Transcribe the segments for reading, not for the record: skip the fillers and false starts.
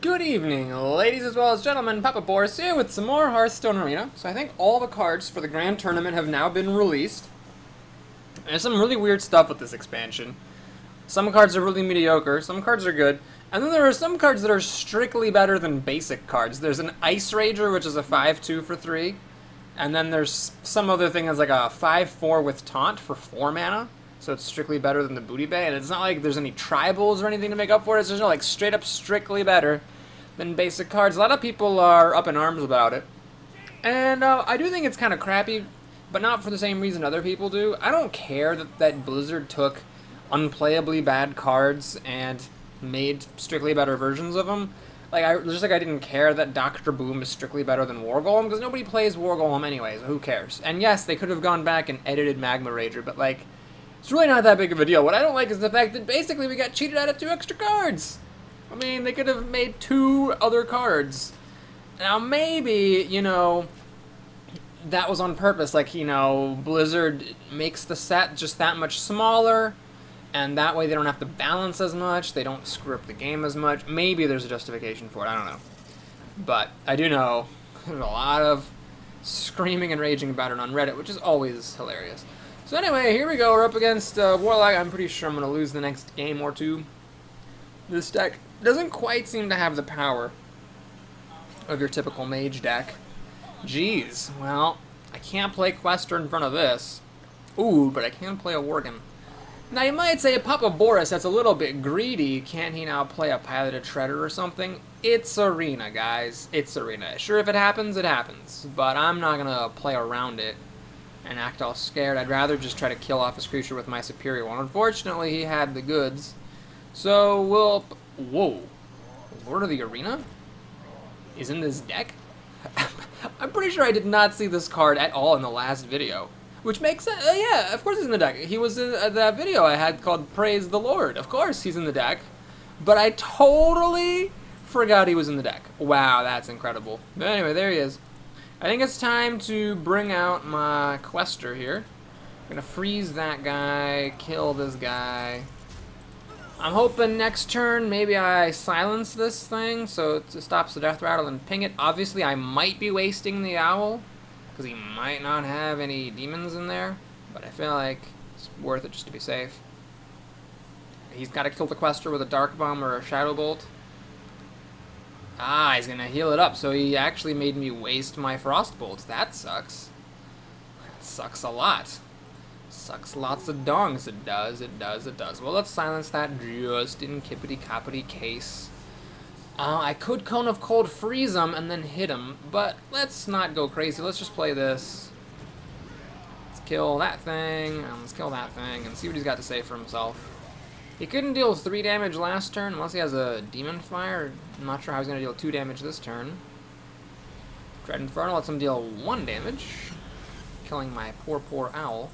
Good evening, ladies as well as gentlemen. Papa Boris here with some more Hearthstone Arena. So I think all the cards for the Grand Tournament have now been released. There's some really weird stuff with this expansion. Some cards are really mediocre, some cards are good, and then there are some cards that are strictly better than basic cards. There's an Ice Rager, which is a 5/2 for 3, and then there's some other thing that's like a 5/4 with Taunt for 4 mana. So it's strictly better than the Booty Bay, and it's not like there's any tribals or anything to make up for it. It's just like straight up strictly better than basic cards. A lot of people are up in arms about it, and I do think it's kind of crappy, but not for the same reason other people do. I don't care that Blizzard took unplayably bad cards and made strictly better versions of them. Just like I didn't care that Dr. Boom is strictly better than War Golem, because nobody plays War Golem anyways. Who cares? And yes, they could have gone back and edited Magma Rager, but like, it's really not that big of a deal. What I don't like is the fact that basically we got cheated out of 2 extra cards. I mean, they could have made 2 other cards. Now, maybe, you know, that was on purpose. Like, you know, Blizzard makes the set just that much smaller, and that way they don't have to balance as much. They don't screw up the game as much. Maybe there's a justification for it. I don't know. But I do know there's a lot of screaming and raging about it on Reddit, which is always hilarious. So anyway, here we go. We're up against Warlock. I'm pretty sure I'm going to lose the next game or two. This deck doesn't quite seem to have the power of your typical mage deck. Jeez. Well, I can't play Quester in front of this. Ooh, but I can play a Worgen. Now you might say, Papa Boris, that's a little bit greedy. Can't he now play a Piloted Shredder or something? It's Arena, guys. It's Arena. Sure, if it happens, it happens. But I'm not going to play around it and act all scared. I'd rather just try to kill off his creature with my superior one. Unfortunately, he had the goods. So we'll... Whoa. Lord of the Arena is in this deck? I'm pretty sure I did not see this card at all in the last video. Which makes sense. Yeah, of course he's in the deck. He was in that video I had called Praise the Lord. Of course he's in the deck. But I totally forgot he was in the deck. Wow, that's incredible. But anyway, there he is. I think it's time to bring out my Quester here. I'm gonna freeze that guy, kill this guy. I'm hoping next turn maybe I silence this thing so it stops the death rattle and ping it. Obviously I might be wasting the owl because he might not have any demons in there, but I feel like it's worth it just to be safe. He's got to kill the Quester with a Dark Bomb or a Shadow Bolt. Ah, he's gonna heal it up, so he actually made me waste my Frost Bolts. That sucks. That sucks a lot. Sucks lots of dongs. It does, it does, it does. Well, let's silence that just in kippity-coppity case. I could Cone of Cold freeze him and then hit him, but let's not go crazy. Let's just play this. Let's kill that thing, and let's kill that thing, and see what he's got to say for himself. He couldn't deal 3 damage last turn unless he has a Demon Fire. I'm not sure how he's going to deal 2 damage this turn. Dread Inferno lets him deal 1 damage, killing my poor owl.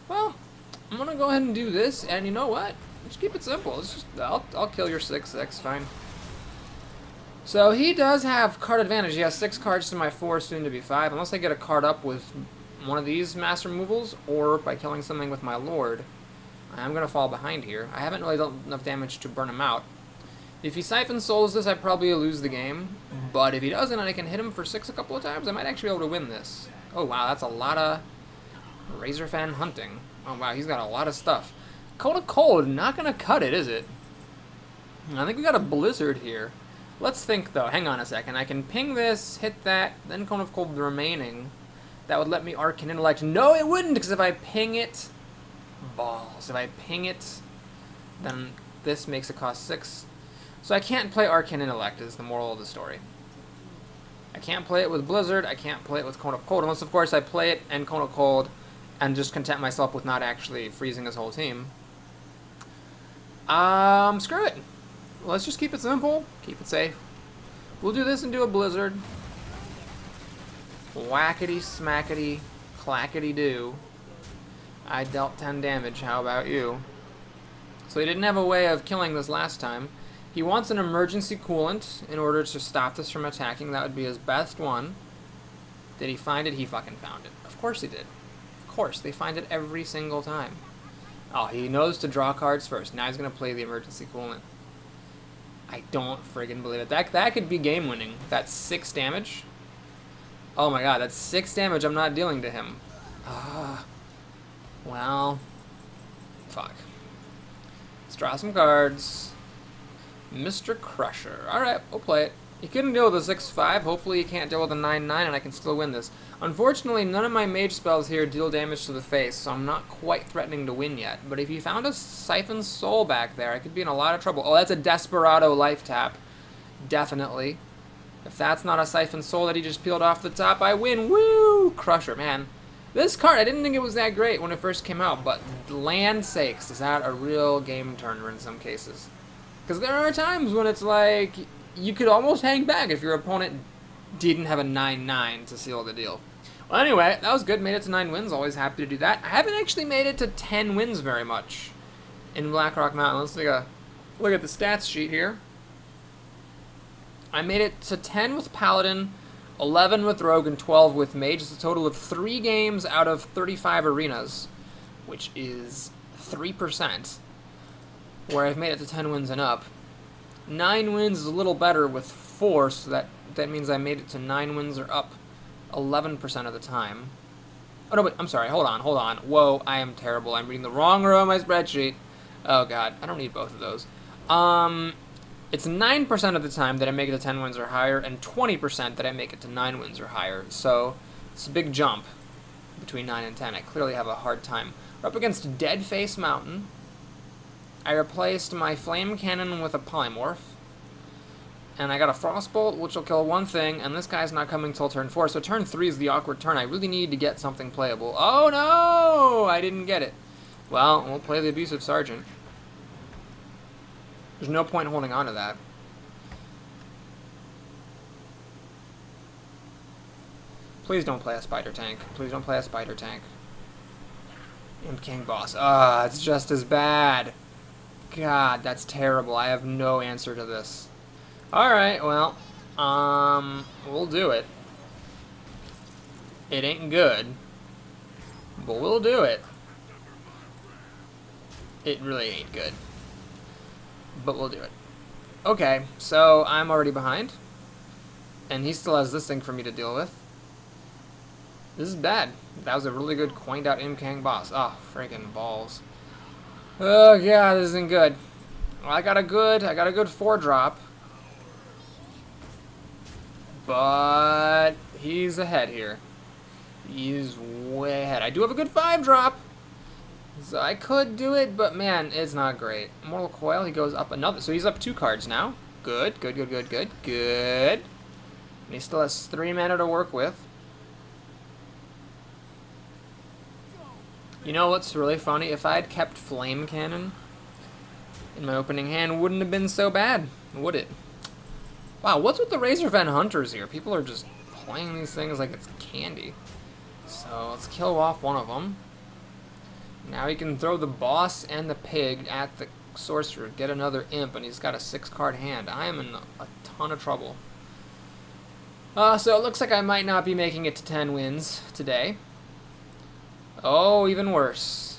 Well, I'm going to go ahead and do this, and you know what? Just keep it simple. It's just, I'll kill your 6/6, fine. So he does have card advantage. He has 6 cards to my 4, soon to be 5, unless I get a card up with one of these master removals, or by killing something with my Lord. I'm going to fall behind here. I haven't really done enough damage to burn him out. If he Siphon Souls this, I probably lose the game. But if he doesn't and I can hit him for 6 a couple of times, I might actually be able to win this. Oh wow, that's a lot of Razor Fan hunting. Oh wow, he's got a lot of stuff. Cone of Cold, not going to cut it, is it? I think we got a Blizzard here. Let's think though, hang on a second. I can ping this, hit that, then Cone of Cold the remaining. That would let me Arcane Intellect. No, it wouldn't, because if I ping it... Balls. If I ping it, then this makes it cost 6. So I can't play Arcane Intellect is the moral of the story. I can't play it with Blizzard, I can't play it with Cone of Cold, unless of course I play it and Cone of Cold and just content myself with not actually freezing his whole team. Screw it. Let's just keep it simple, keep it safe. We'll do this and do a Blizzard. Whackety smackety clackety do. I dealt 10 damage, how about you? So he didn't have a way of killing this last time. He wants an emergency coolant in order to stop this from attacking. That would be his best one. Did he find it? He fucking found it. Of course he did. Of course, they find it every single time. Oh, he knows to draw cards first. Now he's going to play the emergency coolant. I don't friggin' believe it. That could be game winning. That's 6 damage. Oh my god, that's 6 damage I'm not dealing to him. Well, fuck. Let's draw some cards. Mr. Crusher. Alright, we'll play it. He couldn't deal with a 6-5. Hopefully he can't deal with a 9-9 and I can still win this. Unfortunately, none of my mage spells here deal damage to the face, so I'm not quite threatening to win yet. But if he found a Siphon Soul back there, I could be in a lot of trouble. Oh, that's a Desperado life tap. Definitely. If that's not a Siphon Soul that he just peeled off the top, I win. Woo! Crusher, man. This card, I didn't think it was that great when it first came out, but land sakes, is that a real game turner in some cases. Because there are times when it's like, you could almost hang back if your opponent didn't have a 9-9 to seal the deal. Well, anyway, that was good. Made it to 9 wins. Always happy to do that. I haven't actually made it to 10 wins very much in Blackrock Mountain. Let's take a look at the stats sheet here. I made it to 10 with Paladin, 11 with Rogue, and 12 with Mage. It's a total of 3 games out of 35 arenas, which is 3%, where I've made it to 10 wins and up. 9 wins is a little better with 4, so that means I made it to 9 wins or up 11% of the time. Oh, no, wait, I'm sorry. Hold on. Whoa, I am terrible. I'm reading the wrong row of my spreadsheet. Oh, God. I don't need both of those. It's 9% of the time that I make it to 10 wins or higher, and 20% that I make it to 9 wins or higher. So, it's a big jump between 9 and 10. I clearly have a hard time. We're up against Deadface Mountain. I replaced my Flame Cannon with a Polymorph. And I got a Frostbolt, which will kill one thing, and this guy's not coming till turn 4, so turn 3 is the awkward turn. I really need to get something playable. Oh no! I didn't get it. Well, we'll play the Abusive Sergeant. There's no point holding on to that. Please don't play a Spider Tank. Please don't play a Spider Tank. Imp King Boss. Ah, it's just as bad. God, that's terrible. I have no answer to this. Alright, well, we'll do it. It ain't good, but we'll do it. It really ain't good, but we'll do it. Okay, so I'm already behind, and he still has this thing for me to deal with. This is bad. That was a really good coined out Imp King Boss. Oh, freaking balls. Oh, yeah, this isn't good. Well, I got a good 4-drop. But he's ahead here. He's way ahead. I do have a good 5-drop. So I could do it, but man, it's not great. Mortal Coil, he goes up another. So he's up 2 cards now. Good. And he still has 3 mana to work with. You know what's really funny? If I had kept Flame Cannon in my opening hand, wouldn't have been so bad, would it? Wow, what's with the Razorfen Hunters here? People are just playing these things like it's candy. So let's kill off one of them. Now he can throw the boss and the pig at the sorcerer, get another imp, and he's got a 6-card hand. I am in a ton of trouble. So it looks like I might not be making it to 10 wins today. Oh, even worse.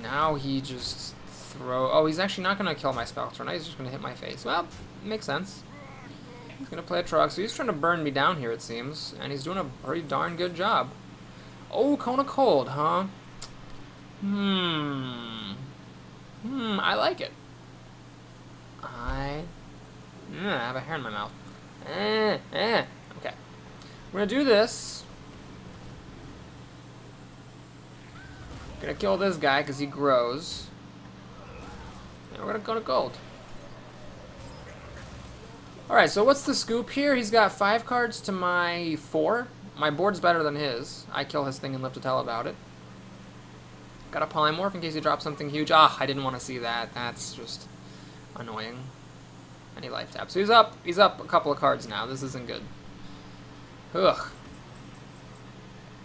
Now he just oh, he's actually not going to kill my spell turn. He's just going to hit my face. Well, makes sense. He's going to play a truck. So he's trying to burn me down here, it seems. And he's doing a pretty darn good job. Oh, Cone of Cold, huh? I like it. I have a hair in my mouth. Okay. We're going to do this. Gonna kill this guy because he grows. And we're gonna go to gold. Alright, so what's the scoop here? He's got 5 cards to my 4. My board's better than his. I kill his thing and live to tell about it. Got a Polymorph in case he drops something huge. Ah, I didn't want to see that. That's just annoying. And he life taps. So he's up a couple of cards now. This isn't good. Ugh.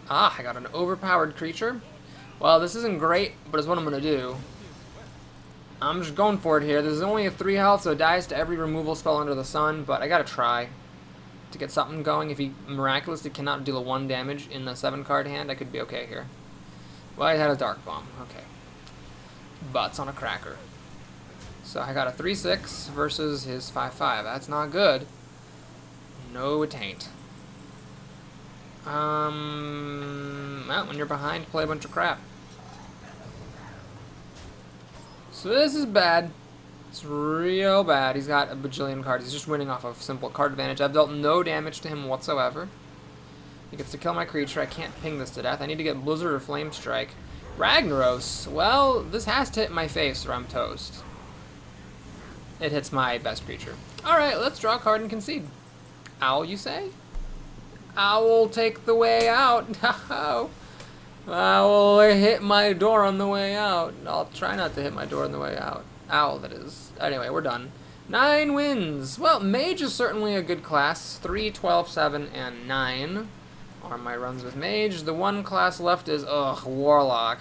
Ah, I got an overpowered creature. Well, this isn't great, but it's what I'm going to do. I'm just going for it here. There's only a 3 health, so it dies to every removal spell under the sun, but I got to try to get something going. If he miraculously cannot deal a 1 damage in a 7-card hand, I could be okay here. Well, I had a Dark Bomb. Okay. Butts on a cracker. So I got a 3-6 versus his 5-5. That's not good. No, it ain't. Well, when you're behind, play a bunch of crap. So this is bad. It's real bad. He's got a bajillion cards. He's just winning off of simple card advantage. I've dealt no damage to him whatsoever. He gets to kill my creature. I can't ping this to death. I need to get Blizzard or Flame Strike. Ragnaros. Well, this has to hit my face or I'm toast. It hits my best creature. Alright, let's draw a card and concede. Owl, you say? Owl, take the way out. I will hit my door on the way out. I'll try not to hit my door on the way out. Owl, that is. Anyway, we're done. 9 wins. Well, Mage is certainly a good class. 3, 12, 7, and 9 are my runs with Mage. The one class left is, Warlock.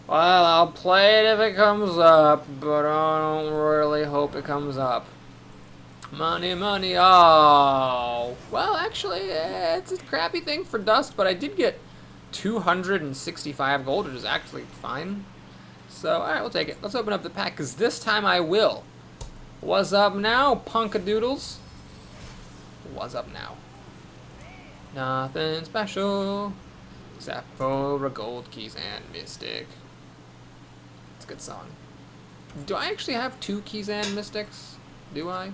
Well, I'll play it if it comes up, but I don't really hope it comes up. Money, money, oh. Well, actually, it's a crappy thing for Dust, but I did get 265 gold, which is actually fine. So, alright, we'll take it. Let's open up the pack, because this time I will. What's up now, punkadoodles? What's up now? Nothing special, except for gold keys and Mystic. It's a good song. Do I actually have 2 keys and Mystics? Do I?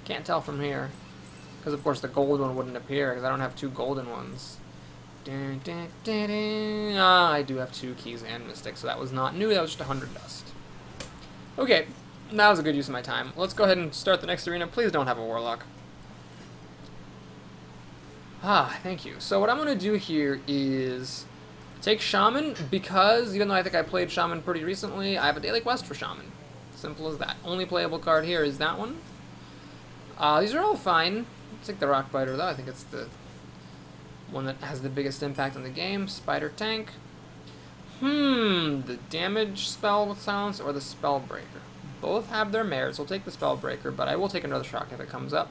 Can't tell from here. Because, of course, the gold one wouldn't appear, because I don't have 2 golden ones. Dun, dun, dun, dun. Ah, I do have 2 keys and Mystics, so that was not new. That was just 100 dust. Okay, that was a good use of my time. Let's go ahead and start the next arena. Please don't have a Warlock. Ah, thank you. So what I'm going to do here is take Shaman, because even though I think I played Shaman pretty recently, I have a daily quest for Shaman. Simple as that. Only playable card here is that one. These are all fine. Let's take the Rockbiter, though. I think it's the one that has the biggest impact on the game. Spider Tank. The damage spell with Silence or the Spellbreaker. Both have their merits. We'll take the Spellbreaker, but I will take another shock if it comes up.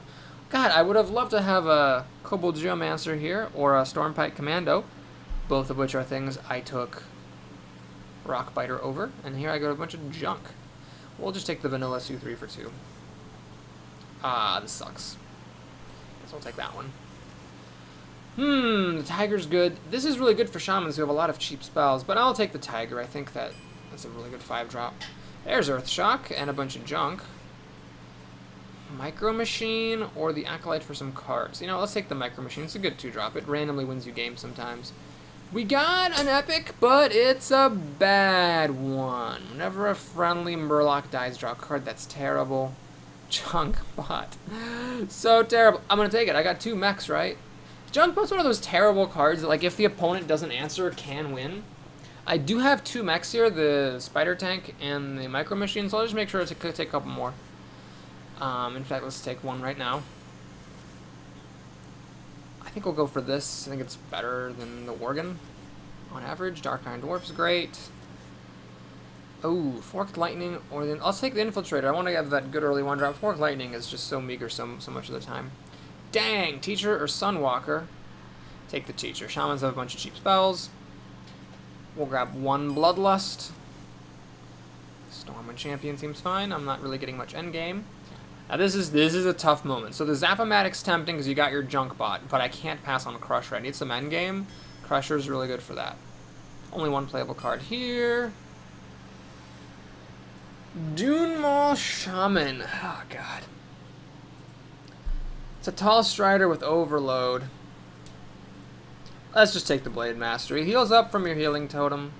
God, I would have loved to have a Kobold Geomancer here, or a Stormpike Commando, both of which are things I took Rockbiter over, and here I got a bunch of junk. We'll just take the vanilla Sue 3 for 2. This sucks. Guess we'll take that one. The Tiger's good. This is really good for Shamans who have a lot of cheap spells, but I'll take the Tiger. I think that's a really good 5-drop. There's Earth Shock and a bunch of junk. Micro Machine or the Acolyte for some cards. You know, let's take the Micro Machine. It's a good 2-drop. It randomly wins you games sometimes. We got an Epic, but it's a bad one. Whenever a friendly Murloc dies, draw a card. That's terrible. Junk Bot. So terrible. I'm going to take it. I got 2 mechs, right? Junk Bot's one of those terrible cards that, like, if the opponent doesn't answer, can win. I do have 2 mechs here, the Spider Tank and the Micro Machine, so I'll just make sure to take a couple more. In fact, let's take one right now. I think we'll go for this. I think it's better than the Worgen on average. Dark Iron Dwarf's great. Oh, Forked Lightning, or then I'll take the Infiltrator. I want to have that good early 1-drop. Forked Lightning is just so meager so much of the time. Dang, Teacher or Sunwalker. Take the Teacher. Shamans have a bunch of cheap spells. We'll grab 1 Bloodlust. Storm and Champion seems fine. I'm not really getting much endgame. Now this is a tough moment. So the Zap-O-Matic's tempting because you got your Junk Bot, but I can't pass on a Crusher. I need some endgame. Crusher's really good for that. Only 1 playable card here. Dunemaul Shaman. Oh, God. It's a tall Strider with Overload. Let's just take the Blade Master. He heals up from your Healing Totem.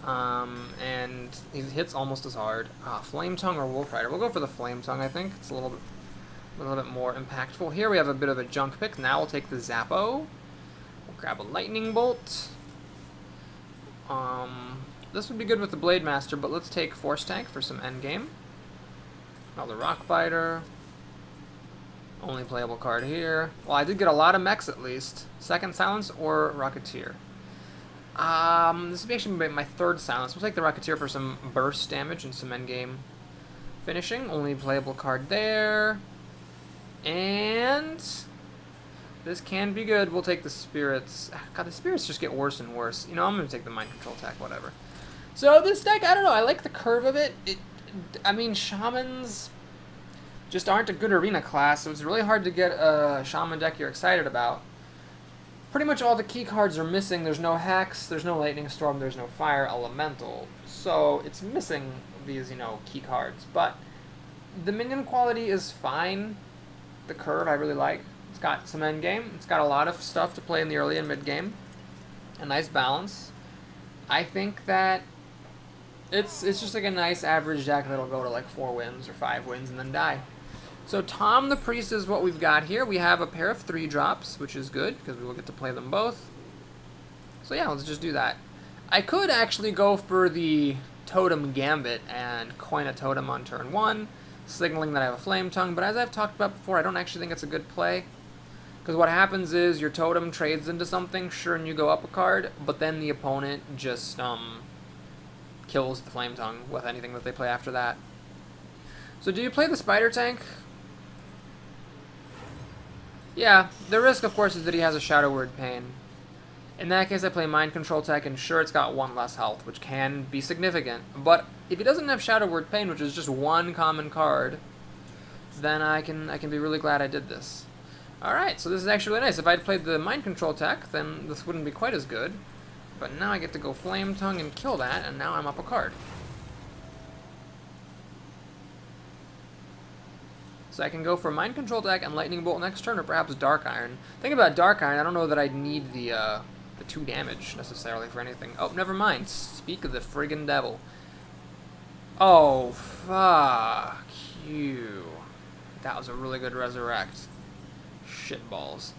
And he hits almost as hard. Flame Tongue or Wolf Rider. We'll go for the Flame Tongue, I think. It's a little bit more impactful. Here we have a bit of a junk pick. Now we'll take the Zappo. We'll grab a Lightning Bolt. This would be good with the Blade Master, but let's take Force Tank for some endgame. Another Rockbiter. Only playable card here. Well, I did get a lot of mechs at least. Second Silence or Rocketeer. This would actually be my 3rd Silence. We'll take the Rocketeer for some burst damage and some endgame finishing. Only playable card there. And this can be good. We'll take the Spirits. God, the Spirits just get worse and worse. You know, I'm going to take the Mind Control attack, whatever. So this deck, I don't know. I like the curve of it. I mean, shamans just aren't a good arena class, so it's really hard to get a shaman deck you're excited about. Pretty much all the key cards are missing. There's no Hex, there's no Lightning Storm, there's no Fire Elemental. So it's missing these, you know, key cards. But the minion quality is fine. The curve I really like. It's got some end game. It's got a lot of stuff to play in the early and mid game. A nice balance. I think that it's just like a nice average deck that'll go to like 4 wins or 5 wins and then die. So Tom the Priest is what we've got here. We have a pair of 3-drops, which is good, because we will get to play them both. So yeah, let's just do that. I could actually go for the Totem Gambit and coin a totem on turn 1, signaling that I have a Flame Tongue, but as I've talked about before, I don't actually think it's a good play. Because what happens is your totem trades into something, sure, and you go up a card, but then the opponent just kills the Flame Tongue with anything that they play after that. So do you play the Spider Tank? Yeah, the risk, of course, is that he has a Shadow Word Pain. In that case, I play Mind Control Tech, and sure, it's got 1 less health, which can be significant. But if he doesn't have Shadow Word Pain, which is just 1 common card, then I can be really glad I did this. Alright, so this is actually really nice. If I'd played the Mind Control Tech, then this wouldn't be quite as good. But now I get to go Flame Tongue and kill that, and now I'm up a card. So I can go for Mind Control Deck and Lightning Bolt next turn, or perhaps Dark Iron. Think about Dark Iron, I don't know that I'd need the 2 damage, necessarily, for anything. Oh, never mind. Speak of the friggin' devil. Oh, fuck you. That was a really good Resurrect. Shitballs.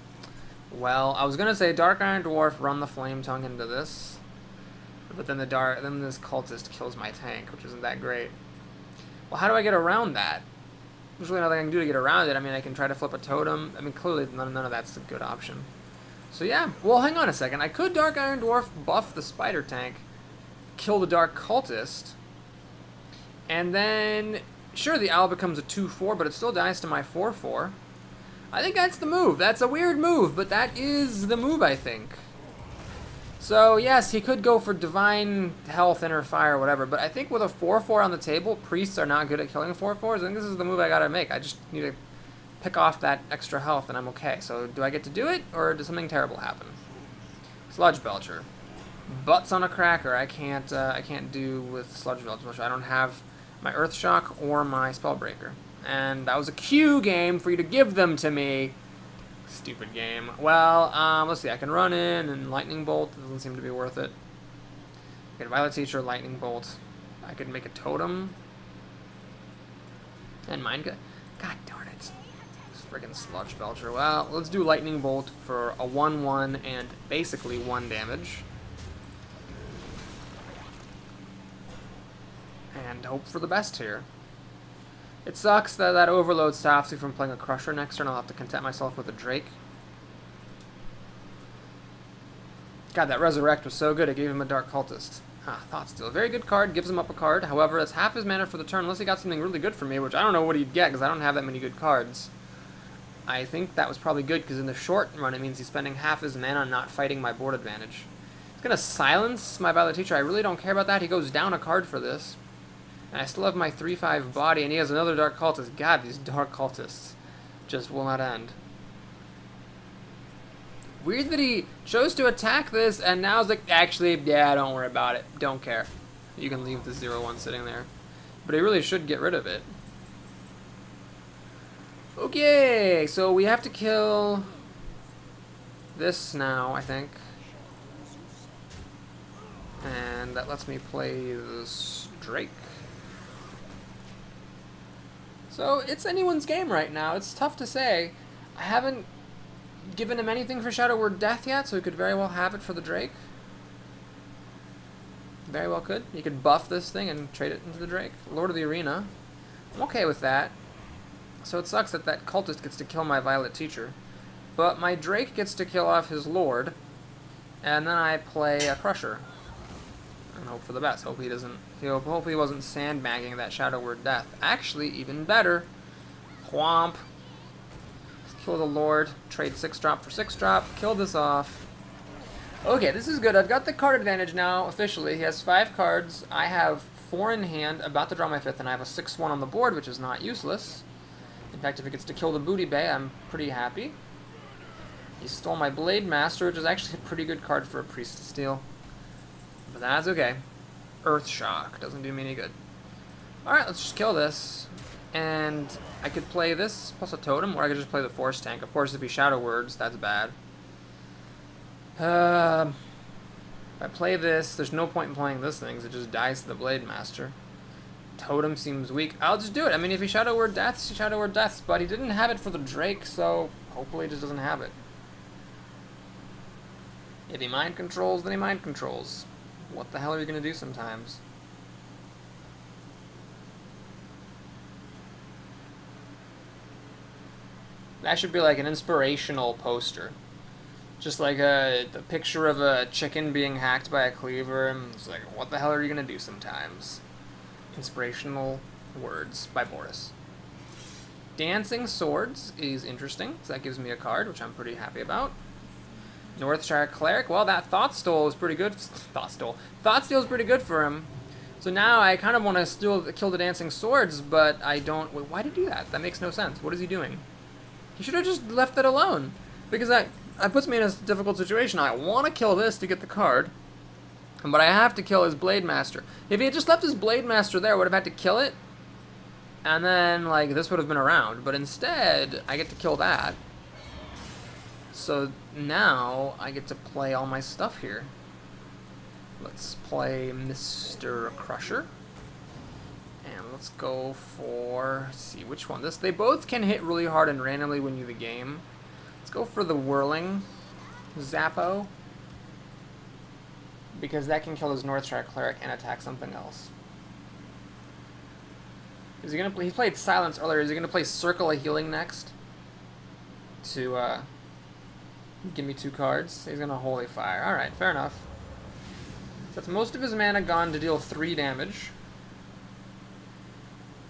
Well, I was gonna say Dark Iron Dwarf, run the Flame Tongue into this. But then then this cultist kills my tank, which isn't that great. Well, how do I get around that? There's really nothing I can do to get around it. I mean, I can try to flip a totem. I mean, clearly none of that's a good option. So yeah, well, hang on a second. I could Dark Iron Dwarf buff the Spider Tank, kill the Dark Cultist, and then, sure, the Owl becomes a 2/4, but it still dies to my 4/4. I think that's the move. That's a weird move, but that is the move, I think. So, yes, he could go for Divine Health, Inner Fire, whatever, but I think with a 4/4 on the table, Priests are not good at killing 4/4s. I think this is the move I gotta make. I just need to pick off that extra health, and I'm okay. So, do I get to do it, or does something terrible happen? Sludge Belcher. Butts on a cracker. I can't do with Sludge Belcher. I don't have my Earth Shock or my Spellbreaker. And that was a Q game for you to give them to me. Stupid game. Well, let's see. I can run in and Lightning Bolt. Doesn't seem to be worth it. I can Violet Teacher, Lightning Bolt. I could make a Totem. And Mind... God darn it. This friggin' Sludge Belcher. Well, let's do Lightning Bolt for a 1/1 and basically 1 damage. And hope for the best here. It sucks that that Overload stops me from playing a Crusher next turn. I'll have to content myself with a Drake. God, that Resurrect was so good, it gave him a Dark Cultist. Ah, Thought Steal. Very good card, gives him up a card. However, it's half his mana for the turn, unless he got something really good for me, which I don't know what he'd get, because I don't have that many good cards. I think that was probably good, because in the short run, it means he's spending half his mana not fighting my board advantage. He's going to silence my Violet Teacher. I really don't care about that. He goes down a card for this. And I still have my 3/5 body, and he has another Dark Cultist. God, these Dark Cultists just will not end. Weird that he chose to attack this, and now it's like, actually, yeah, don't worry about it. Don't care. You can leave the 0/1 sitting there. But he really should get rid of it. Okay, so we have to kill this now, I think. And that lets me play this Drake. So, it's anyone's game right now. It's tough to say. I haven't given him anything for Shadow Word Death yet, so he could very well have it for the Drake. Very well could. You could buff this thing and trade it into the Drake. Lord of the Arena. I'm okay with that. So it sucks that that Cultist gets to kill my Violet Teacher. But my Drake gets to kill off his Lord. And then I play a Crusher. And hope for the best. Hope he doesn't... Hope he wasn't sandbagging that Shadow Word Death. Actually, even better. Whomp. Let's kill the Lord. Trade 6-drop for 6-drop. Kill this off. Okay, this is good. I've got the card advantage now, officially. He has 5 cards. I have 4 in hand, about to draw my 5th, and I have a 6-1 on the board, which is not useless. In fact, if it gets to kill the Booty Bay, I'm pretty happy. He stole my Blade Master, which is actually a pretty good card for a priest to steal. But that's okay. Earth Shock doesn't do me any good. Alright, let's just kill this. And I could play this plus a totem, or I could just play the Force Tank. Of course, if he Shadow Words, that's bad. If I play this, there's no point in playing this thing, because it just dies to the Blade Master. Totem seems weak. I'll just do it. I mean, if he Shadow Word Deaths, he Shadow Word Deaths, but he didn't have it for the Drake, so hopefully he just doesn't have it. If he Mind Controls, then he Mind Controls. What the hell are you going to do sometimes? That should be like an inspirational poster. Just like the picture of a chicken being hacked by a cleaver. And it's like, what the hell are you going to do sometimes? Inspirational words by Boris. Dancing Swords is interesting, so that gives me a card, which I'm pretty happy about. Northshire Cleric, well, that Thought Stole is pretty good. Thought Steal is pretty good for him. So now I kind of want to kill the Dancing Swords, but I don't. Wait, why did he do that? That makes no sense. What is he doing? He should have just left it alone, because that puts me in a difficult situation. I want to kill this to get the card, but I have to kill his Blade Master. If he had just left his Blade Master there, I would have had to kill it, and then like this would have been around. But instead, I get to kill that. So now I get to play all my stuff here. Let's play Mr. Crusher. And let's go for, let's see which one. They both can hit really hard and randomly win you the game. Let's go for the Whirling Zappo, because that can kill his Northshire Cleric and attack something else. Is he gonna play? He played Silence earlier. Is he gonna play Circle of Healing next to give me 2 cards? He's gonna Holy Fire. All right, fair enough. That's most of his mana gone to deal 3 damage.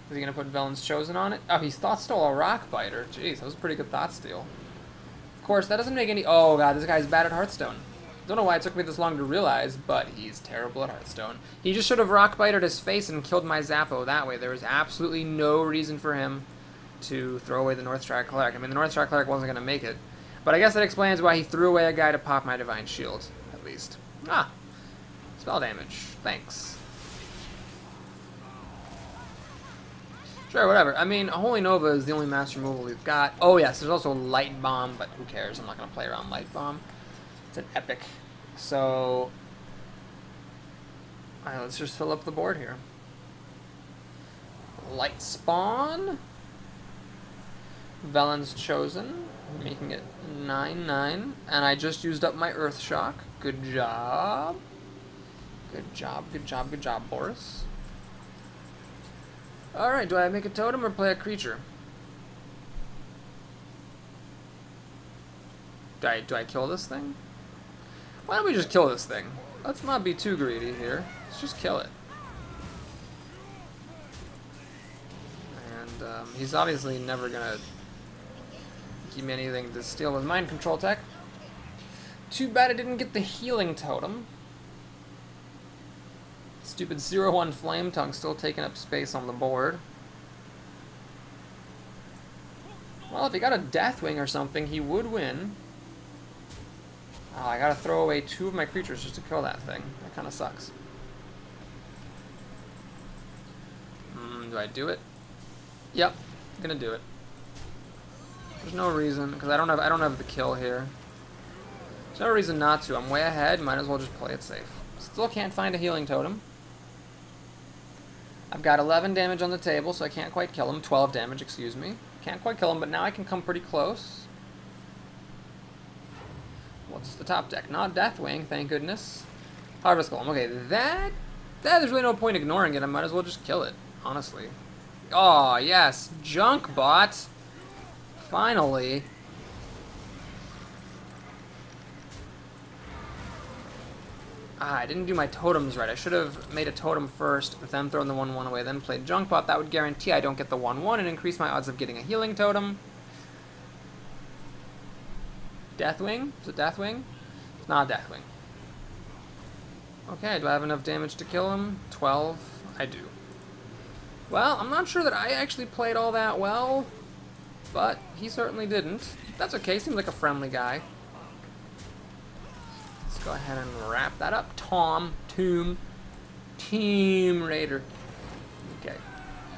Is he gonna put Velen's Chosen on it? Oh, he Thought Stole a Rock Biter. Jeez, that was a pretty good Thought Steal. Of course, that doesn't make any. Oh god, this guy's bad at Hearthstone. Don't know why it took me this long to realize, but he's terrible at Hearthstone. He just should have Rock Bitered his face and killed my Zappo that way. There was absolutely no reason for him to throw away the Northshire Cleric. I mean, the Northshire Cleric wasn't gonna make it. But I guess that explains why he threw away a guy to pop my Divine Shield, at least. Ah, spell damage. Thanks. Sure, whatever. I mean, Holy Nova is the only master removal we've got. Oh, yes, there's also Light Bomb, but who cares? I'm not going to play around Light Bomb. It's an epic. So, alright, let's just fill up the board here. Light Spawn. Velen's Chosen, making it 9/9. And I just used up my Earth Shock. Good job. Good job, good job, good job, Boris. Alright, do I make a totem or play a creature? Do I kill this thing? Why don't we just kill this thing? Let's not be too greedy here. Let's just kill it. And he's obviously never gonna give me anything to steal with Mind Control tech. Too bad I didn't get the Healing Totem. Stupid 0/1 Flame Tongue still taking up space on the board. Well, if he got a Deathwing or something, he would win. Oh, I gotta throw away 2 of my creatures just to kill that thing. That kinda sucks. Do I do it? Yep, I'm gonna do it. There's no reason, because I don't have the kill here. There's no reason not to. I'm way ahead, might as well just play it safe. Still can't find a Healing Totem. I've got 11 damage on the table, so I can't quite kill him. 12 damage, excuse me. Can't quite kill him, but now I can come pretty close. What's the top deck? Not Deathwing, thank goodness. Harvest Golem. Okay, there's really no point ignoring it. I might as well just kill it, honestly. Oh, yes. Junk Bot. Finally. Ah, I didn't do my totems right. I should have made a totem first, then thrown the 1/1 away, then played Junk Bot. That would guarantee I don't get the 1/1 and increase my odds of getting a Healing Totem. Deathwing? Is it Deathwing? It's not Deathwing. Okay, do I have enough damage to kill him? 12. I do. Well, I'm not sure that I actually played all that well, but he certainly didn't. That's okay, seems like a friendly guy. Let's go ahead and wrap that up. Tomb Raider. Okay,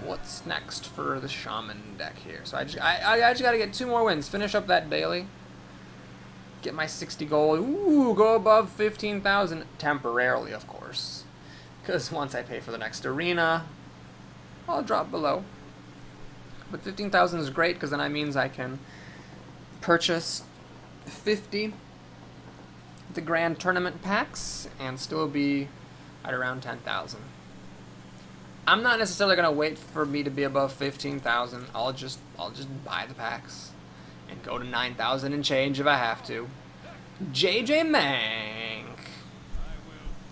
what's next for the Shaman deck here? So I just gotta get 2 more wins, finish up that daily, get my 60 gold. Ooh, go above 15,000 temporarily, of course, because once I pay for the next arena, I'll drop below. But 15,000 is great because then that means I can purchase 50 the grand tournament packs and still be at around 10,000. I'm not necessarily gonna wait for me to be above 15,000. I'll just buy the packs and go to 9,000 and change if I have to. JJ Mank.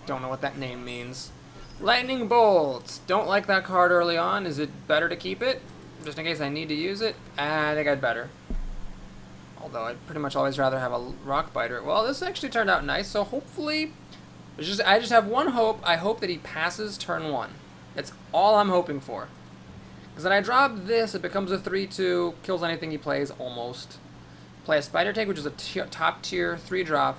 Don't know what that name means. Lightning Bolt. Don't like that card early on. Is it better to keep it? Just in case I need to use it? I think I'd better. Although I'd pretty much always rather have a Rock Biter. Well, this actually turned out nice, so hopefully... I just have one hope. I hope that he passes turn 1. That's all I'm hoping for. Because then I drop this, it becomes a 3-2, kills anything he plays, almost. Play a Spider Tank, which is a top tier 3-drop.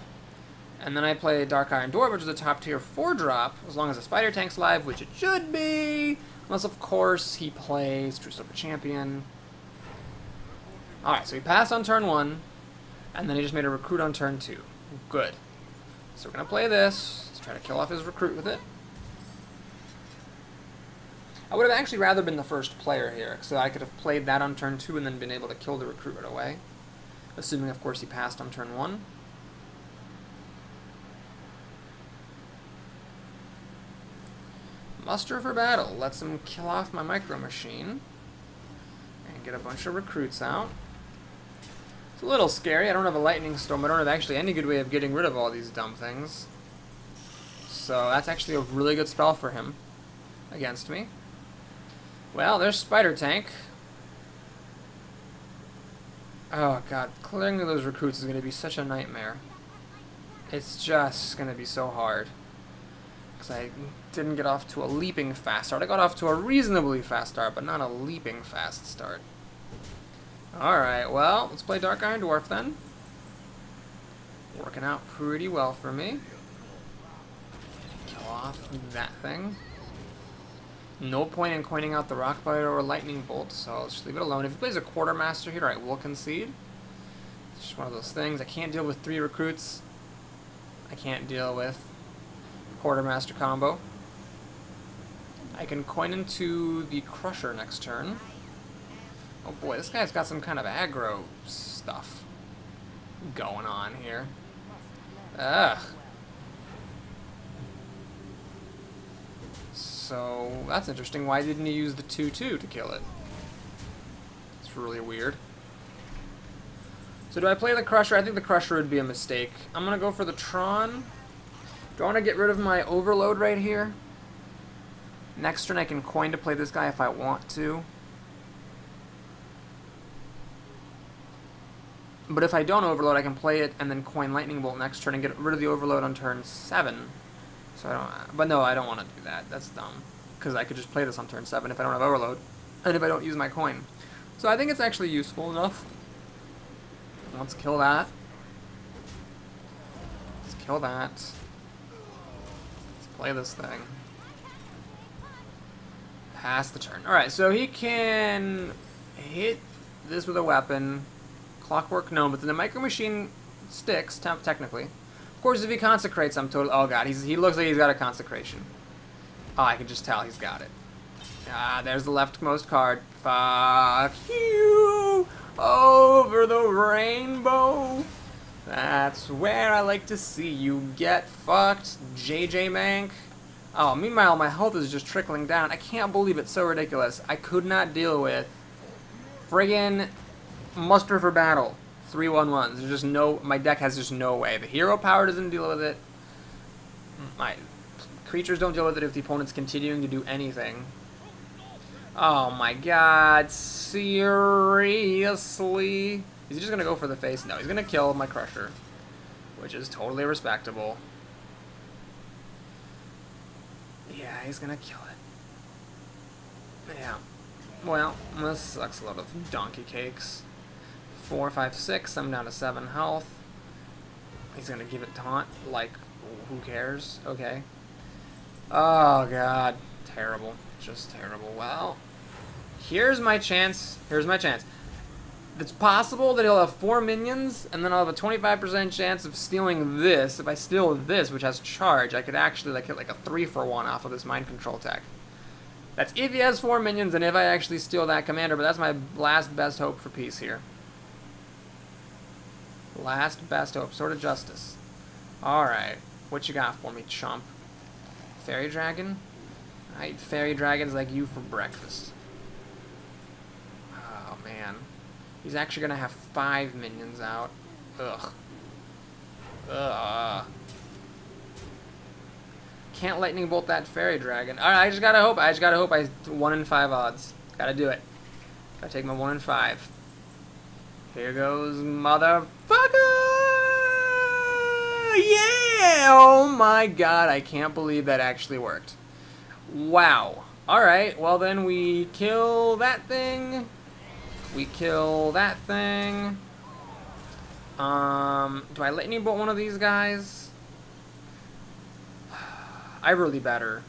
And then I play Dark Iron Dwarf, which is a top tier 4-drop, as long as the Spider Tank's live, which it should be. Unless, of course, he plays True Silver Champion. Alright, so he passed on turn 1, and then he just made a Recruit on turn 2. Good. So we're going to play this. Let's try to kill off his Recruit with it. I would have actually rather been the first player here, so I could have played that on turn 2 and then been able to kill the Recruit right away. Assuming, of course, he passed on turn 1. Muster for battle. Lets him kill off my Micro Machine. And get a bunch of Recruits out. It's a little scary. I don't have a Lightning Storm. I don't have actually any good way of getting rid of all these dumb things. So that's actually a really good spell for him against me. Well, there's Spider Tank. Oh god, clearing those Recruits is going to be such a nightmare. It's just going to be so hard. Because I didn't get off to a leaping fast start. I got off to a reasonably fast start, but not a leaping fast start. Alright, well, let's play Dark Iron Dwarf then. Working out pretty well for me. Kill off that thing. No point in coining out the Rock Biter or Lightning Bolt, so I'll just leave it alone. If he plays a Quartermaster here, I will concede. It's just one of those things. I can't deal with 3 Recruits. I can't deal with Quartermaster combo. I can coin into the Crusher next turn. Oh boy, this guy's got some kind of aggro stuff going on here. Ugh. So, that's interesting. Why didn't he use the 2-2 to kill it? It's really weird. So do I play the Crusher? I think the Crusher would be a mistake. I'm going to go for the Tron. Do I want to get rid of my Overload right here? Next turn I can coin to play this guy if I want to. But if I don't Overload, I can play it and then coin Lightning Bolt next turn and get rid of the Overload on turn 7. So I don't, but no, I don't want to do that. That's dumb. Because I could just play this on turn 7 if I don't have Overload. And if I don't use my coin. So I think it's actually useful enough. Let's kill that. Let's kill that. Let's play this thing. Pass the turn. Alright, so he can hit this with a weapon. Clockwork, no, but then the Micro Machine sticks, technically. Of course, if he consecrates, I'm totally... Oh, God, he looks like he's got a consecration. Oh, I can just tell he's got it. Ah, there's the leftmost card. Fuck you! Over the rainbow! That's where I like to see you get fucked, JJ Mank. Oh, meanwhile, my health is just trickling down. I can't believe it's so ridiculous. I could not deal with friggin' Muster for Battle. 3/1/1s. There's just no... My deck has just no way. The hero power doesn't deal with it. My creatures don't deal with it if the opponent's continuing to do anything. Oh my god. Seriously? Is he just gonna go for the face? No, he's gonna kill my Crusher. Which is totally respectable. Yeah, he's gonna kill it. Yeah. Well, this sucks a lot of donkey cakes. 4, 5, 6. I'm down to 7 health. He's gonna give it taunt. Like, who cares? Okay. Oh, God. Terrible. Just terrible. Well, here's my chance. Here's my chance. It's possible that he'll have 4 minions, and then I'll have a 25% chance of stealing this. If I steal this, which has charge, I could actually like hit like a 3-for-1 off of this mind control tech. That's if he has 4 minions and if I actually steal that commander, but that's my last best hope for peace here. Last best hope. Sword of Justice. Alright. What you got for me, chump? Fairy Dragon? I eat fairy dragons like you for breakfast. Oh, man. He's actually going to have 5 minions out. Ugh. Ugh. Can't lightning bolt that fairy dragon. Alright, I just gotta hope. I 1 in 5 odds. Gotta do it. Gotta take my 1 in 5. Here goes motherfucker! Yeah! Oh my god, I can't believe that actually worked. Wow. Alright, well then we kill that thing. We kill that thing. Do I lightning bolt one of these guys? I really better.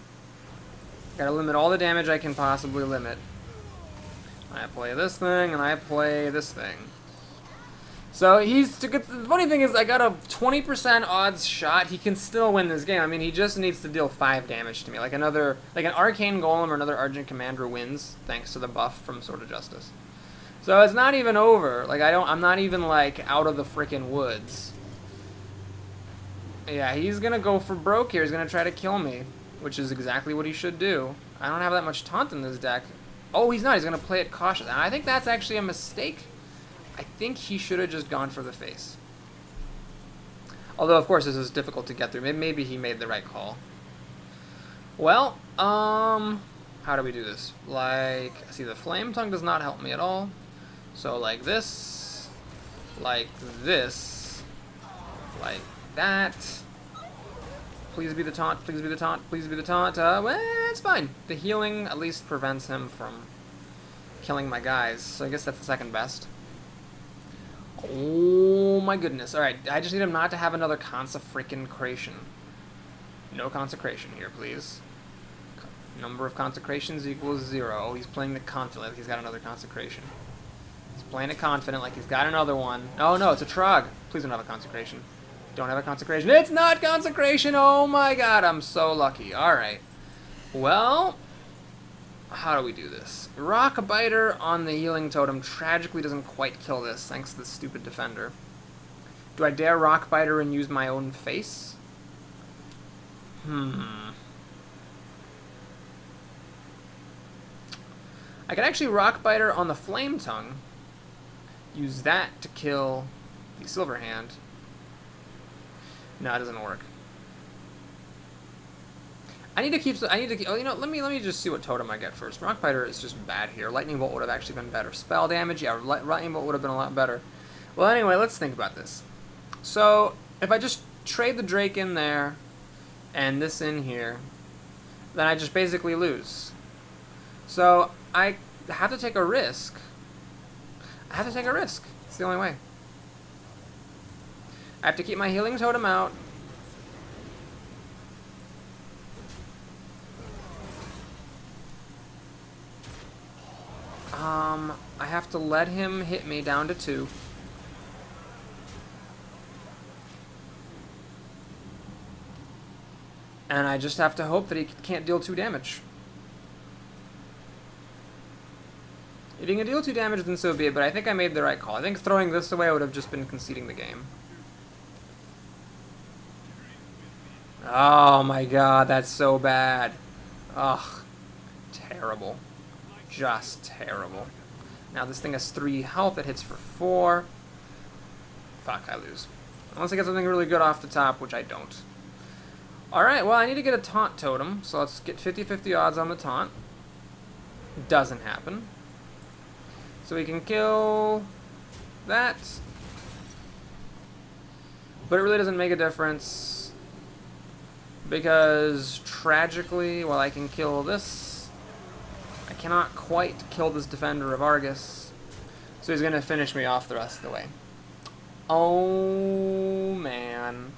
Gotta limit all the damage I can possibly limit. I play this thing, and I play this thing. So he's... The funny thing is, I got a 20% odds shot. He can still win this game. I mean, he just needs to deal 5 damage to me. Like another... Like an Arcane Golem or another Argent Commander wins, thanks to the buff from Sword of Justice. So it's not even over. Like, I'm not even, like, out of the frickin' woods. Yeah, he's gonna go for broke here. He's gonna try to kill me, which is exactly what he should do. I don't have that much taunt in this deck. Oh, he's not. He's gonna play it cautious. And I think that's actually a mistake. I think he should have just gone for the face. Although, of course, this is difficult to get through. Maybe he made the right call. Well, how do we do this? Like, see, the Flame Tongue does not help me at all. So, like this, like that. Please be the taunt, please be the taunt, please be the taunt. Well, it's fine. The healing at least prevents him from killing my guys. So I guess that's the second best. Oh my goodness. Alright, I just need him not to have another consecration. No consecration here, please. Number of consecrations equals 0. Oh, he's playing the confident like he's got another consecration. He's playing it confident like he's got another one. Oh no, it's a Trog. Please don't have a consecration. Don't have a consecration. It's not consecration! Oh my god, I'm so lucky. Alright. Well, how do we do this? Rock Biter on the healing totem tragically doesn't quite kill this, thanks to the stupid defender. Do I dare Rock Biter and use my own face? I could actually Rock Biter on the Flame Tongue. Use that to kill the Silver Hand. No, it doesn't work. I need to keep. Oh, you know, let me just see what totem I get first. Rock Biter is just bad here. Lightning Bolt would have actually been better. Spell damage, yeah, Lightning Bolt would have been a lot better. Well, anyway, let's think about this. So, if I just trade the Drake in there, and this in here, then I just basically lose. So, I have to take a risk. I have to take a risk. It's the only way. I have to keep my healing totem out. I have to let him hit me down to 2. And I just have to hope that he can't deal 2 damage. If he can deal 2 damage, then so be it, but I think I made the right call. I think throwing this away would have just been conceding the game. Oh my god, that's so bad. Ugh. Terrible. Just terrible. Now this thing has 3 health, it hits for 4. Fuck, I lose. Unless I get something really good off the top, which I don't. Alright, well I need to get a taunt totem, so let's get 50-50 odds on the taunt. Doesn't happen. So we can kill that. But it really doesn't make a difference. Because, tragically, while I can kill this, I cannot quite kill this Defender of Argus. So he's going to finish me off the rest of the way. Oh, man.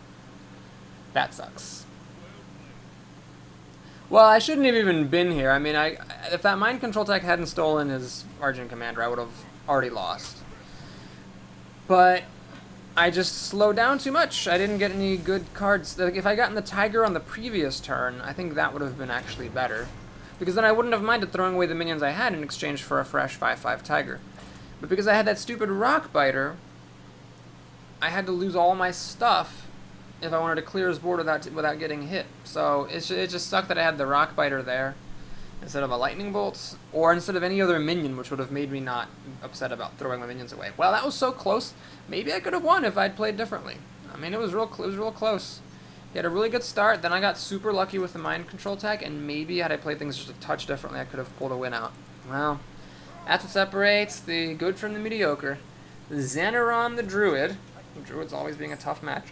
That sucks. Well, I shouldn't have even been here. I mean, if that Mind Control tech hadn't stolen his Argent Commander, I would have already lost. But I just slowed down too much. I didn't get any good cards. Like, if I gotten the Tiger on the previous turn, I think that would have been actually better. Because then I wouldn't have minded throwing away the minions I had in exchange for a fresh 5/5 Tiger. But because I had that stupid Rock Biter, I had to lose all my stuff if I wanted to clear his board without getting hit. So it just sucked that I had the Rock Biter there instead of a Lightning Bolt, or instead of any other minion, which would have made me not upset about throwing my minions away. Well, that was so close. Maybe I could have won if I'd played differently. I mean, it was real close. He had a really good start, then I got super lucky with the Mind Control tech, and maybe had I played things just a touch differently, I could have pulled a win out. Well, that's what separates the good from the mediocre. Xanaron the Druid. The Druid's always being a tough match.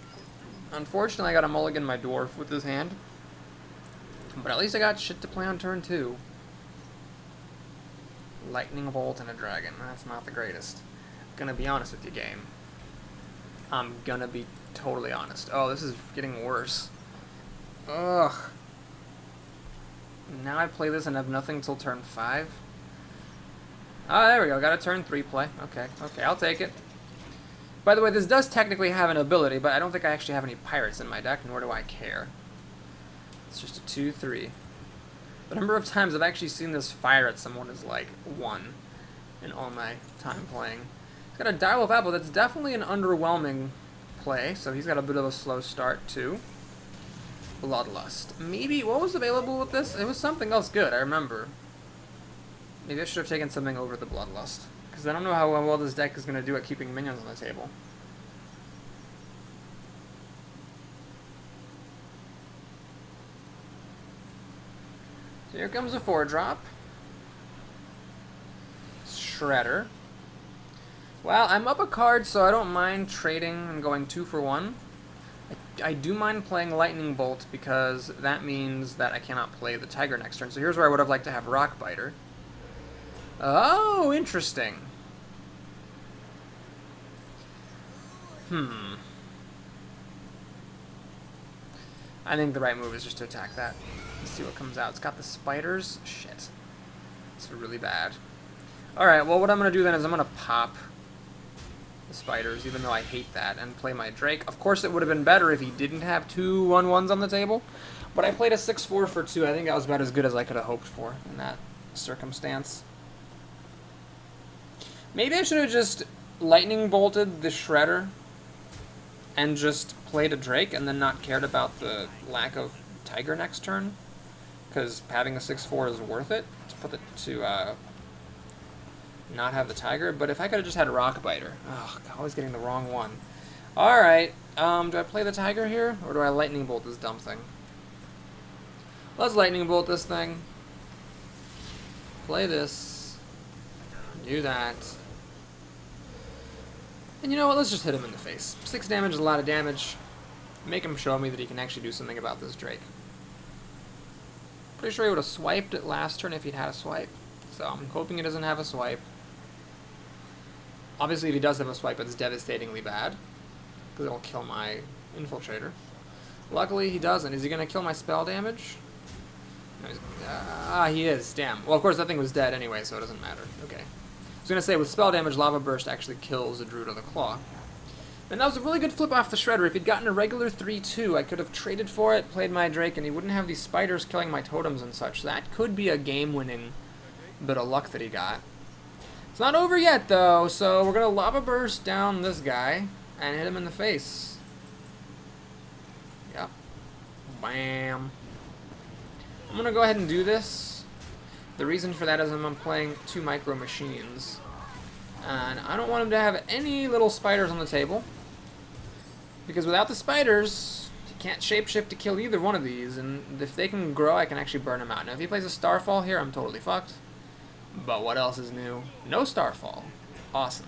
Unfortunately, I got to mulligan my Dwarf with his hand. But at least I got shit to play on turn 2. Lightning Bolt and a Dragon. That's not the greatest. Gonna be honest with you, game. I'm gonna be totally honest. Oh, this is getting worse. Ugh. Now I play this and have nothing till turn 5. Oh, there we go. Got a turn 3 play. Okay, I'll take it. By the way, this does technically have an ability, but I don't think I actually have any pirates in my deck, nor do I care. It's just a 2/3. The number of times I've actually seen this fire at someone is like 1 in all my time playing. He's got a Direwolf Apple. That's definitely an underwhelming play, so he's got a bit of a slow start too. Bloodlust. Maybe, what was available with this? It was something else good, I remember. Maybe I should have taken something over the Bloodlust. Because I don't know how well this deck is going to do at keeping minions on the table. So here comes a 4-drop. Shredder. Well, I'm up a card, so I don't mind trading and going 2 for 1. I do mind playing Lightning Bolt because that means that I cannot play the Tiger next turn. So here's where I would have liked to have Rock Biter. Oh, interesting. I think the right move is just to attack that. Let's see what comes out. It's got the spiders. Shit. It's really bad. Alright, well what I'm going to do then is I'm going to pop the spiders, even though I hate that, and play my Drake. Of course it would have been better if he didn't have 2 1/1s on the table, but I played a 6/4 for 2. I think that was about as good as I could have hoped for in that circumstance. Maybe I should have just Lightning Bolted the Shredder and just played a Drake and then not cared about the lack of Tiger next turn, because having a 6/4 is worth it to put it to not have the Tiger. But if I could have just had a Rock Biter. Oh, always getting the wrong one. Alright, do I play the Tiger here, or do I Lightning Bolt this dumb thing? Let's Lightning Bolt this thing. Play this. Do that. And you know what, let's just hit him in the face. 6 damage is a lot of damage. Make him show me that he can actually do something about this Drake. Pretty sure he would have swiped it last turn if he'd had a swipe. So I'm hoping he doesn't have a swipe. Obviously if he does have a swipe, it's devastatingly bad, because it'll kill my Infiltrator. Luckily he doesn't. Is he going to kill my spell damage? No, he is. Damn. Well, of course that thing was dead anyway, so it doesn't matter. Okay. I was going to say, with spell damage, Lava Burst actually kills a Druid of the Claw. And that was a really good flip off the Shredder. If he'd gotten a regular 3/2, I could have traded for it, played my Drake, and he wouldn't have these spiders killing my totems and such. That could be a game-winning bit of luck that he got. It's not over yet, though, so we're going to Lava Burst down this guy and hit him in the face. Yep. Bam. I'm going to go ahead and do this. The reason for that is I'm playing 2 Micro Machines. And I don't want him to have any little spiders on the table. Because without the spiders, he can't shapeshift to kill either one of these. And if they can grow, I can actually burn him out. Now, if he plays a Starfall here, I'm totally fucked. But what else is new? No Starfall. Awesome.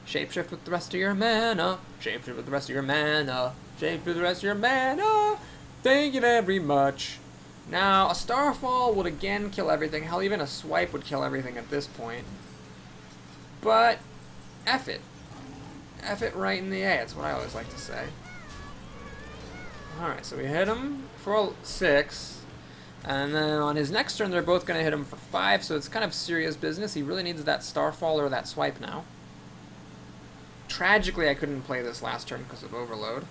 Shapeshift with the rest of your mana. Shapeshift with the rest of your mana. Shapeshift with the rest of your mana. Thank you very much. Now, a Starfall would again kill everything. Hell, even a Swipe would kill everything at this point. But, F it. F it right in the A. That's what I always like to say. Alright, so we hit him for 6. And then on his next turn, they're both going to hit him for 5. So it's kind of serious business. He really needs that Starfall or that Swipe now. Tragically, I couldn't play this last turn because of Overload.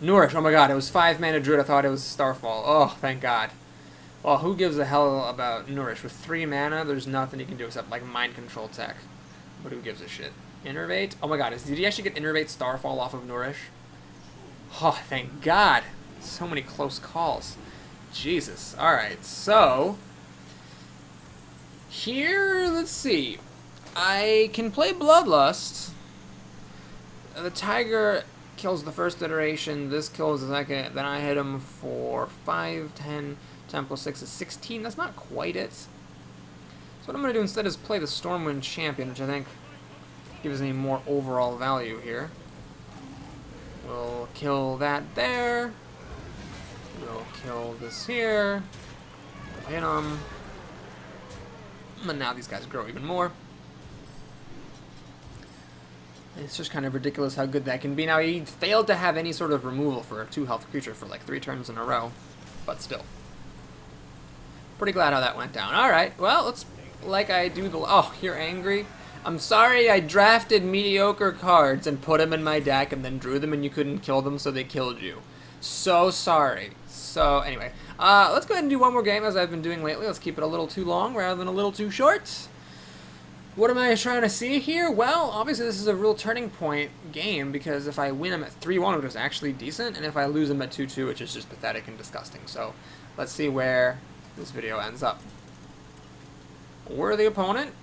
Nourish. Oh my god, it was 5 mana Druid. I thought it was Starfall. Oh, thank god. Well, who gives a hell about Nourish? With 3 mana, there's nothing he can do except, like, Mind Control tech. But who gives a shit? Innervate? Oh my god, did he actually get Innervate Starfall off of Nourish? Oh, thank god. So many close calls. Jesus. Alright, so... here, let's see. I can play Bloodlust. The Tiger kills the first iteration, this kills the second, then I hit him for 5, 10, 10 plus 6 is 16. That's not quite it. So what I'm going to do instead is play the Stormwind Champion, which I think gives me more overall value here. We'll kill that there. We'll kill this here. We'll hit him. And now these guys grow even more. It's just kind of ridiculous how good that can be. Now, he failed to have any sort of removal for a 2-health creature for like 3 turns in a row, but still. Pretty glad how that went down. Alright, well, let's, like I do the... oh, you're angry? I'm sorry I drafted mediocre cards and put them in my deck and then drew them and you couldn't kill them, so they killed you. So sorry. So, anyway, let's go ahead and do one more game as I've been doing lately. Let's keep it a little too long rather than a little too short. What am I trying to see here? Well, obviously this is a real turning point game because if I win him at 3-1, which is actually decent, and if I lose him at 2-2, which is just pathetic and disgusting. So, let's see where this video ends up. Worthy opponent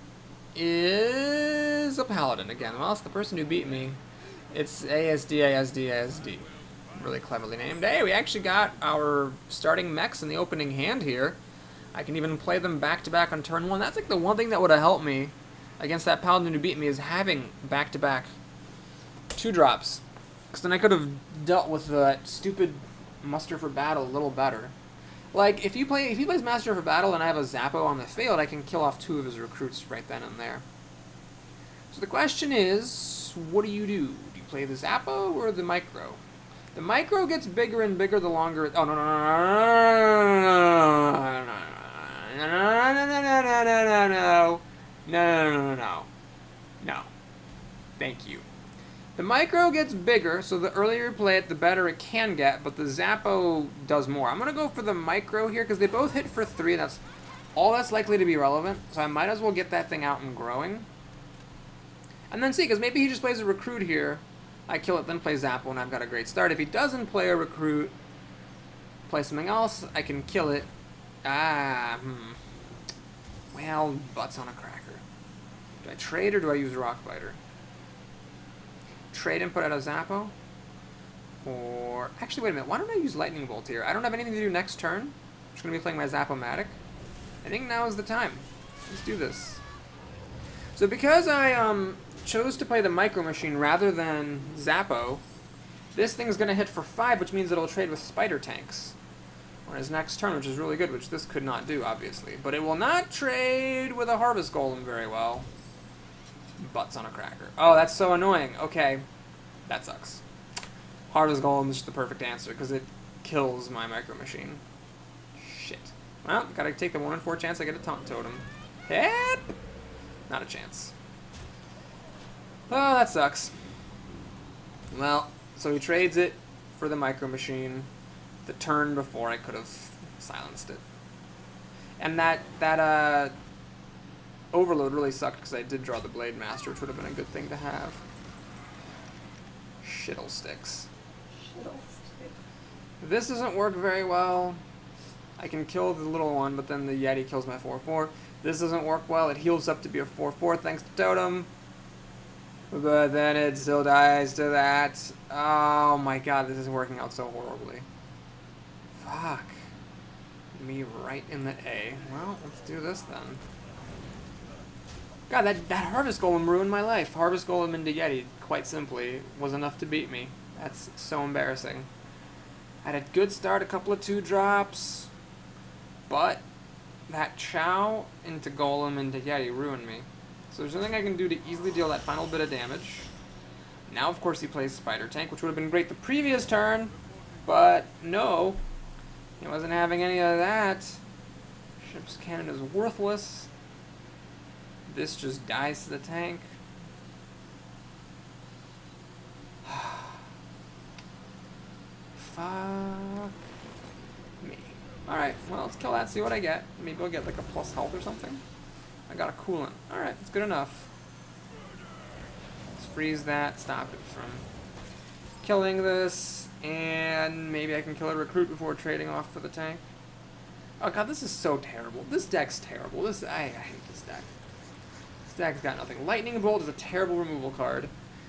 is a Paladin again. Well, it's the person who beat me. It's ASD. Really cleverly named. Hey, we actually got our starting mechs in the opening hand here. I can even play them back-to-back on turn 1. That's like the one thing that would have helped me against that Paladin who beat me, is having back-to-back 2-drops. Because then I could have dealt with that stupid Muster for Battle a little better. Like, if he plays Master for Battle and I have a Zappo on the field, I can kill off 2 of his recruits right then and there. So the question is, what do? Do you play the Zappo or the Micro? The Micro gets bigger and bigger the longer it... oh, no. Thank you. The Micro gets bigger, so the earlier you play it, the better it can get, but the Zappo does more. I'm going to go for the Micro here, because they both hit for 3, that's all that's likely to be relevant, so I might as well get that thing out and growing. And then see, because maybe he just plays a Recruit here, I kill it, then play Zappo, and I've got a great start. If he doesn't play a Recruit, play something else, I can kill it. Well, butts on a cracker. Do I trade or do I use Rockbiter? Trade and put out a Zappo? Or... actually, wait a minute. Why don't I use Lightning Bolt here? I don't have anything to do next turn. I'm just going to be playing my Zappo-matic. I think now is the time. Let's do this. So because I chose to play the Micro Machine rather than Zappo, this thing's going to hit for 5, which means it'll trade with Spider Tanks on his next turn, which is really good, which this could not do, obviously. But it will not trade with a Harvest Golem very well. Butts on a cracker. Oh, that's so annoying. Okay. That sucks. Harvest Golem is just the perfect answer, because it kills my Micro Machine. Shit. Well, gotta take the 1 in 4 chance I get a Taunt Totem. Hip! Not a chance. Oh, that sucks. Well, so he trades it for the Micro Machine the turn before I could have silenced it. And that Overload really sucked because I did draw the Blade Master, which would have been a good thing to have. Shittlesticks. This doesn't work very well. I can kill the little one, but then the Yeti kills my 4/4. This doesn't work well. It heals up to be a 4/4 thanks to Totem. But then it still dies to that. Oh my god, this is working out so horribly. Fuck. Me right in the A. Well, let's do this then. God, that Harvest Golem ruined my life. Harvest Golem into Yeti, quite simply, was enough to beat me. That's so embarrassing. I had a good start, a couple of 2-drops, but that Chow into Golem into Yeti ruined me. So there's nothing I can do to easily deal that final bit of damage. Now, of course, he plays Spider Tank, which would have been great the previous turn, but no, he wasn't having any of that. Ship's Cannon is worthless. This just dies to the tank. Fuck me. Alright, well, let's kill that, see what I get. Maybe I'll get like a plus health or something. I got a coolant. Alright, that's good enough. Let's freeze that, stop it from killing this, and maybe I can kill a recruit before trading off for the tank. Oh god, this is so terrible. This deck's terrible. I hate this deck. This deck's got nothing. Lightning Bolt is a terrible removal card.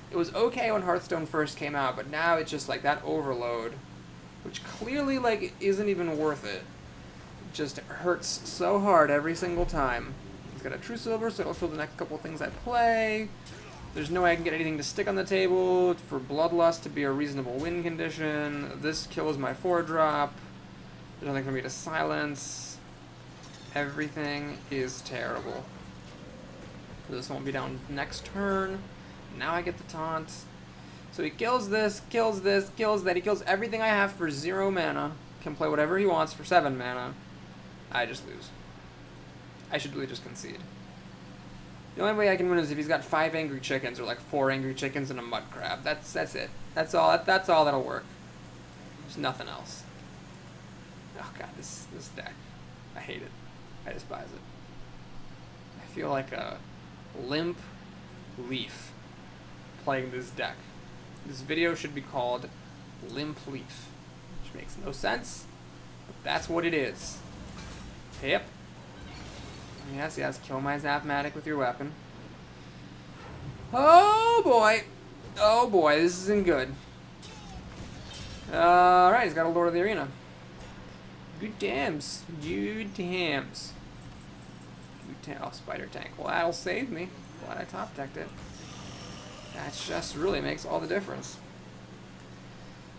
It was okay when Hearthstone first came out, but now it's just like that overload, which clearly like isn't even worth it. It just hurts so hard every single time. He's got a True Silver, so it'll kill the next couple of things I play. There's no way I can get anything to stick on the table for Bloodlust to be a reasonable win condition. This kills my 4-drop. There's nothing for me to silence. Everything is terrible. This won't be down next turn. Now I get the taunt. So he kills this, kills this, kills that. He kills everything I have for 0 mana. Can play whatever he wants for 7 mana. I just lose. I should really just concede. The only way I can win is if he's got 5 angry chickens or like 4 angry chickens and a mud crab. That's it. That's all that'll work. There's nothing else. Oh god, this deck. I hate it. I despise it. I feel like a limp leaf playing this deck. This video should be called Limp Leaf, which makes no sense, but that's what it is. Yep. Yes, kill my Zapmatic with your weapon. Oh boy. Oh boy, this isn't good. Alright, he's got a Lord of the Arena. Good dams. Good dams. Oh, Spider Tank. Well, that'll save me. Glad I top decked it. That just really makes all the difference.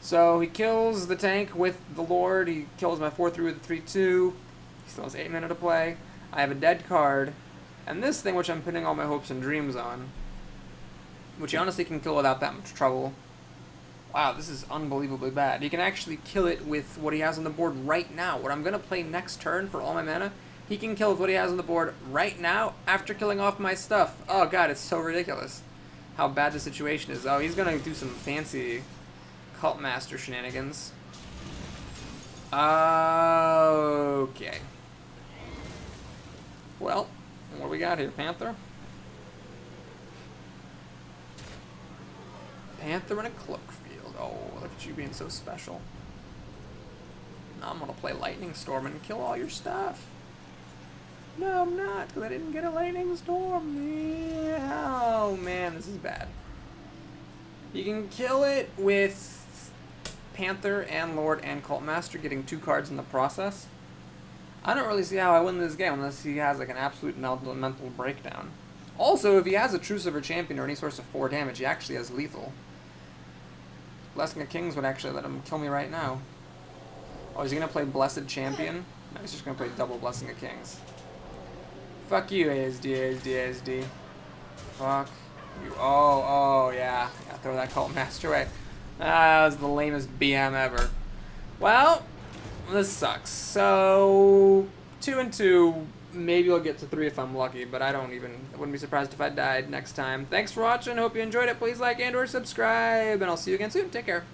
So he kills the tank with the Lord. He kills my 4-3 with a 3-2. He still has 8 mana to play. I have a dead card. And this thing, which I'm putting all my hopes and dreams on, which he honestly can kill without that much trouble. Wow, this is unbelievably bad. He can actually kill it with what he has on the board right now. What I'm going to play next turn for all my mana, he can kill with what he has on the board right now after killing off my stuff. Oh god, it's so ridiculous how bad the situation is. Oh, he's going to do some fancy Cult Master shenanigans. Okay. Well, what do we got here? Panther? Panther and a Cloakfield. Oh, look at you being so special. Now I'm going to play Lightning Storm and kill all your stuff. No, I'm not, because I didn't get a Lightning Storm. Yeah. Oh, man, this is bad. You can kill it with Panther and Lord and Cult Master, getting 2 cards in the process. I don't really see how I win this game unless he has like an absolute mental breakdown. Also, if he has a True Silver Champion or any source of 4 damage, he actually has lethal. Blessing of Kings would actually let him kill me right now. Oh, is he going to play Blessed Champion? No, he's just going to play double Blessing of Kings. Fuck you, ASD, ASD, ASD. Fuck you. Oh, yeah. Yeah, throw that Cult Master away. That was the lamest BM ever. Well, this sucks. So, 2 and 2. Maybe I'll get to 3 if I'm lucky, but I wouldn't be surprised if I died next time. Thanks for watching. Hope you enjoyed it. Please like and or subscribe, and I'll see you again soon. Take care.